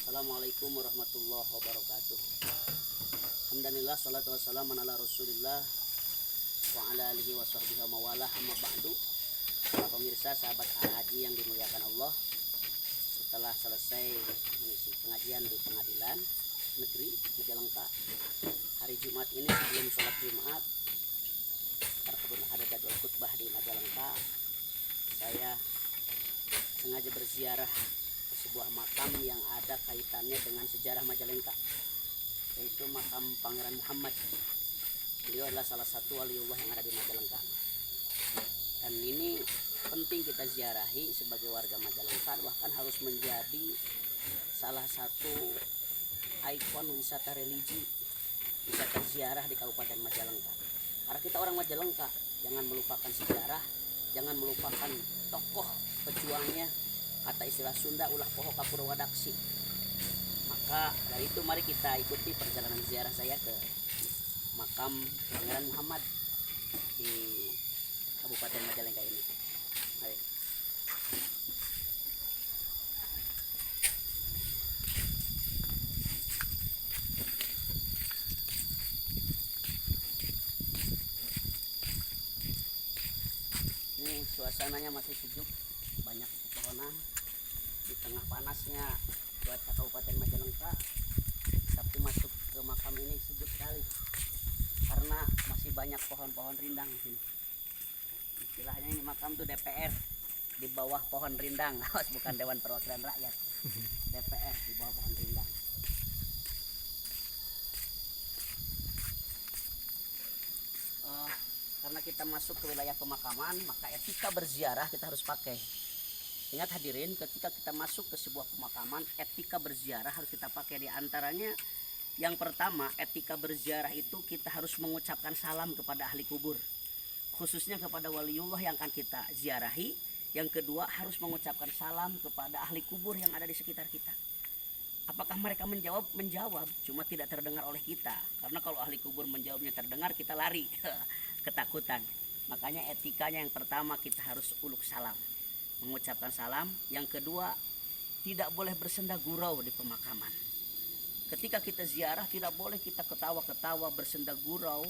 Assalamualaikum warahmatullahi wabarakatuh. Alhamdulillah, salatu wassalamu ala rasulillah wa ala alihi wa sahbihi wa mawalah, amma ba'du. Para pemirsa, sahabat haji yang dimuliakan Allah, setelah selesai mengisi pengajian di pengadilan negeri Majalengka hari Jumat ini, sebelum sholat Jumat, karena kebetulan ada jadwal khutbah di Majalengka, saya sengaja berziarah ke sebuah makam yang ada kaitannya dengan sejarah Majalengka, yaitu makam Pangeran Muhammad. Beliau adalah salah satu waliullah yang ada di Majalengka, dan ini penting kita ziarahi sebagai warga Majalengka, bahkan harus menjadi salah satu ikon wisata religi, wisata ziarah di Kabupaten Majalengka. Karena kita orang Majalengka, jangan melupakan sejarah, jangan melupakan tokoh pejuangnya. Kata istilah Sunda, ulah poho kapur wadaksi. Maka dari itu mari kita ikuti perjalanan ziarah saya ke makam Pangeran Muhammad di Kabupaten Majalengka ini. Mari. Ini suasananya masih sejuk, banyak pepohonan di tengah panasnya cuaca Kabupaten Majalengka, tapi masuk ke makam ini sejuk sekali karena masih banyak pohon-pohon rindang di sini. Istilahnya ini makam tuh DPR di bawah pohon rindang, bukan Dewan Perwakilan Rakyat. DPR di bawah pohon rindang. Karena kita masuk ke wilayah pemakaman, maka etika berziarah kita harus pakai. Ingat hadirin, ketika kita masuk ke sebuah pemakaman, etika berziarah harus kita pakai. Di antaranya yang pertama, etika berziarah itu kita harus mengucapkan salam kepada ahli kubur, khususnya kepada waliullah yang akan kita ziarahi. Yang kedua, harus mengucapkan salam kepada ahli kubur yang ada di sekitar kita. Apakah mereka menjawab? Menjawab, cuma tidak terdengar oleh kita. Karena kalau ahli kubur menjawabnya terdengar, kita lari ketakutan. Makanya etikanya yang pertama, kita harus uluk salam, mengucapkan salam. Yang kedua, tidak boleh bersenda gurau di pemakaman. Ketika kita ziarah, tidak boleh kita ketawa-ketawa, bersenda gurau,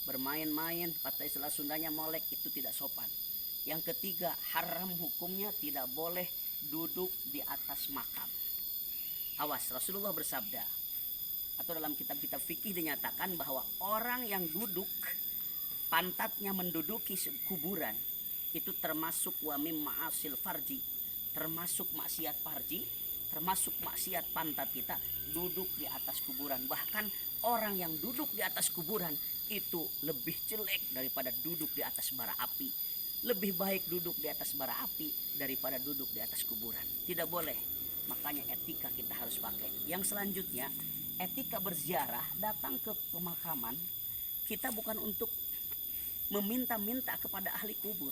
bermain-main. Kata istilah Sundanya molek, itu tidak sopan. Yang ketiga, haram hukumnya, tidak boleh duduk di atas makam. Awas, Rasulullah bersabda, atau dalam kitab-kitab fikih dinyatakan bahwa orang yang duduk, pantatnya menduduki kuburan, itu termasuk wa mim ma'asil farji, termasuk maksiat farji, termasuk maksiat pantat kita, duduk di atas kuburan. Bahkan orang yang duduk di atas kuburan itu lebih jelek daripada duduk di atas bara api. Lebih baik duduk di atas bara api daripada duduk di atas kuburan. Tidak boleh. Makanya etika kita harus pakai. Yang selanjutnya, etika berziarah, datang ke pemakaman, kita bukan untuk meminta-minta kepada ahli kubur.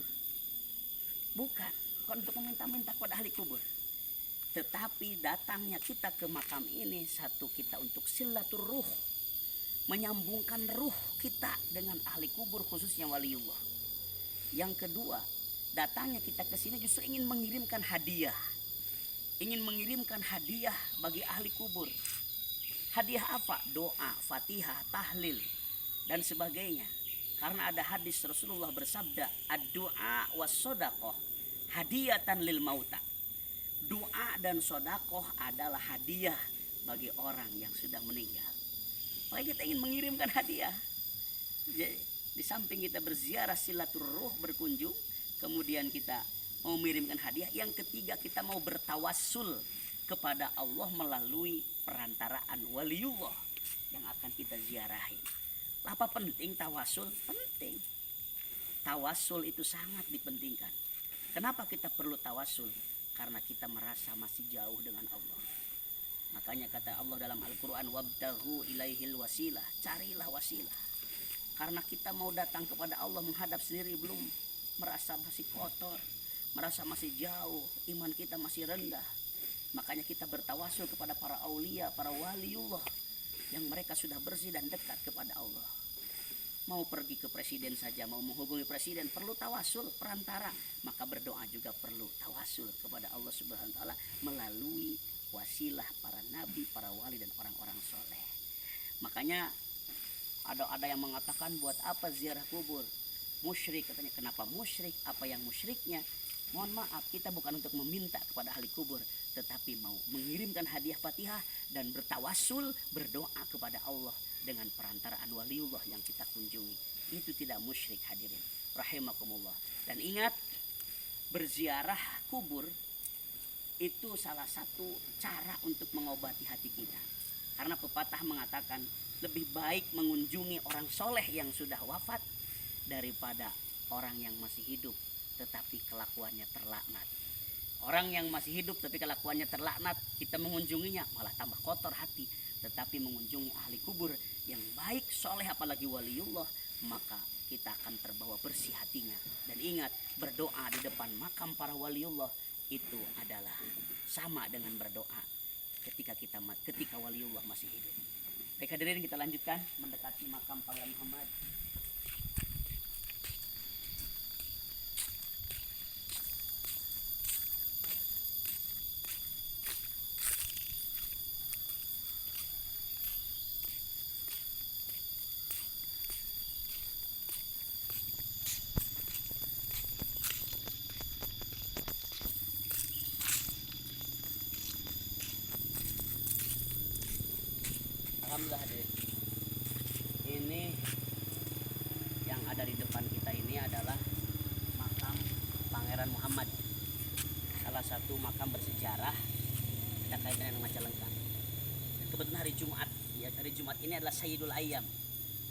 Bukan untuk meminta-minta kepada ahli kubur. Tetapi datangnya kita ke makam ini, satu, kita untuk silaturruh, menyambungkan ruh kita dengan ahli kubur, khususnya waliullah. Yang kedua, datangnya kita ke sini justru ingin mengirimkan hadiah. Ingin mengirimkan hadiah bagi ahli kubur. Hadiah apa? Doa, Fatihah, tahlil, dan sebagainya. Karena ada hadis Rasulullah bersabda, ad-du'a was sodaqoh hadiyatan lil mauta. Doa dan sodakoh adalah hadiah bagi orang yang sudah meninggal. Makanya kita ingin mengirimkan hadiah. Jadi, di samping kita berziarah silaturruh, berkunjung, kemudian kita mau mengirimkan hadiah. Yang ketiga, kita mau bertawassul kepada Allah melalui perantaraan waliullah yang akan kita ziarahi. Apa penting tawasul? Penting. Tawasul itu sangat dipentingkan. Kenapa kita perlu tawasul? Karena kita merasa masih jauh dengan Allah. Makanya kata Allah dalam Al-Quran, wabtaghu ilaihil wasilah, carilah wasilah. Karena kita mau datang kepada Allah, menghadap sendiri belum, merasa masih kotor, merasa masih jauh, iman kita masih rendah. Makanya kita bertawasul kepada para aulia, para waliullah yang mereka sudah bersih dan dekat kepada Allah. Mau pergi ke presiden saja, mau menghubungi presiden, perlu tawasul, perantara. Maka berdoa juga perlu tawasul kepada Allah Subhanahu wa taala melalui wasilah, para nabi, para wali dan orang-orang soleh. Makanya ada yang mengatakan buat apa ziarah kubur? Musyrik katanya. Kenapa musyrik? Apa yang musyriknya? Mohon maaf, kita bukan untuk meminta kepada ahli kubur, tetapi mau mengirimkan hadiah Fatihah dan bertawassul, berdoa kepada Allah dengan perantaraan waliullah yang kita kunjungi. Itu tidak musyrik hadirin rahimakumullah. Dan ingat, berziarah kubur itu salah satu cara untuk mengobati hati kita. Karena pepatah mengatakan lebih baik mengunjungi orang soleh yang sudah wafat daripada orang yang masih hidup tetapi kelakuannya terlaknat. Orang yang masih hidup tapi kelakuannya terlaknat, kita mengunjunginya malah tambah kotor hati. Tetapi mengunjungi ahli kubur yang baik, soleh, apalagi waliullah, maka kita akan terbawa bersih hatinya. Dan ingat, berdoa di depan makam para waliullah itu adalah sama dengan berdoa ketika waliullah masih hidup. Baik hadirin, kita lanjutkan mendekati makam Pangeran Muhammad. Alhamdulillah hadirin. Ini yang ada di depan kita ini adalah makam Pangeran Muhammad. Salah satu makam bersejarah, ada kaitannya dengan Majalengka. Dan kebetulan hari Jumat, ya, hari Jumat ini adalah Sayyidul Ayyam.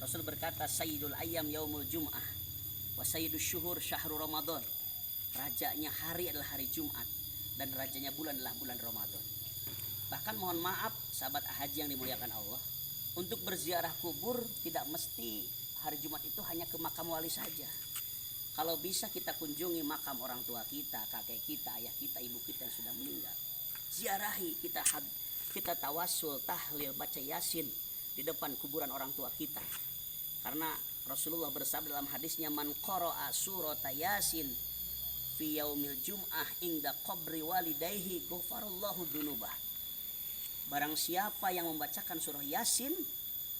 Rasul berkata, Sayyidul Ayyam yaumul Jum'ah, wa Sayyidus Syuhur syahrul Ramadan. Rajanya hari adalah hari Jumat dan rajanya bulan adalah bulan Ramadan. Bahkan mohon maaf sahabat haji yang dimuliakan Allah, untuk berziarah kubur tidak mesti hari Jumat itu hanya ke makam wali saja. Kalau bisa kita kunjungi makam orang tua kita, kakek kita, ayah kita, ibu kita yang sudah meninggal. Ziarahi, kita tawassul, tahlil, baca yasin di depan kuburan orang tua kita. Karena Rasulullah bersabda dalam hadisnya, man qara'a surata yasin fi yaumil jum'ah inda qabri walidayhi ghafarallahu dzunubah. Barang siapa yang membacakan surah Yasin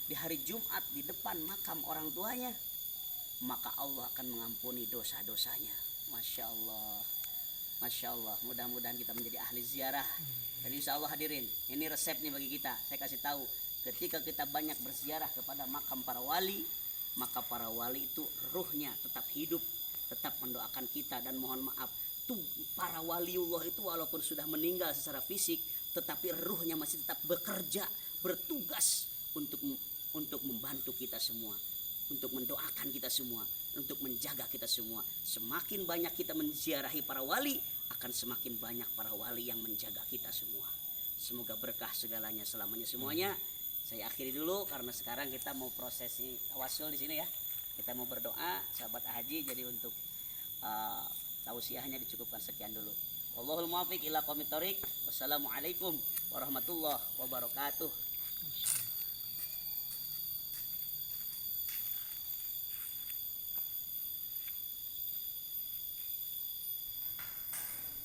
di hari Jumat di depan makam orang tuanya, maka Allah akan mengampuni dosa-dosanya. Masya Allah, Masya Allah. Mudah-mudahan kita menjadi ahli ziarah. Dan insya Allah hadirin, ini resep nih bagi kita. Saya kasih tahu, ketika kita banyak berziarah kepada makam para wali, maka para wali itu ruhnya tetap hidup, tetap mendoakan kita. Dan mohon maaf, tuh para waliullah itu walaupun sudah meninggal secara fisik, tetapi ruhnya masih tetap bekerja, bertugas untuk membantu kita semua, untuk mendoakan kita semua, untuk menjaga kita semua. Semakin banyak kita menziarahi para wali, akan semakin banyak para wali yang menjaga kita semua. Semoga berkah segalanya selamanya semuanya. Saya akhiri dulu karena sekarang kita mau prosesi tawassul di sini ya. Kita mau berdoa, sahabat haji. Jadi untuk tausiahnya dicukupkan sekian dulu. Wallahul muwaffiq ila aqwamit thoriq. Wassalamualaikum warahmatullahi wabarakatuh.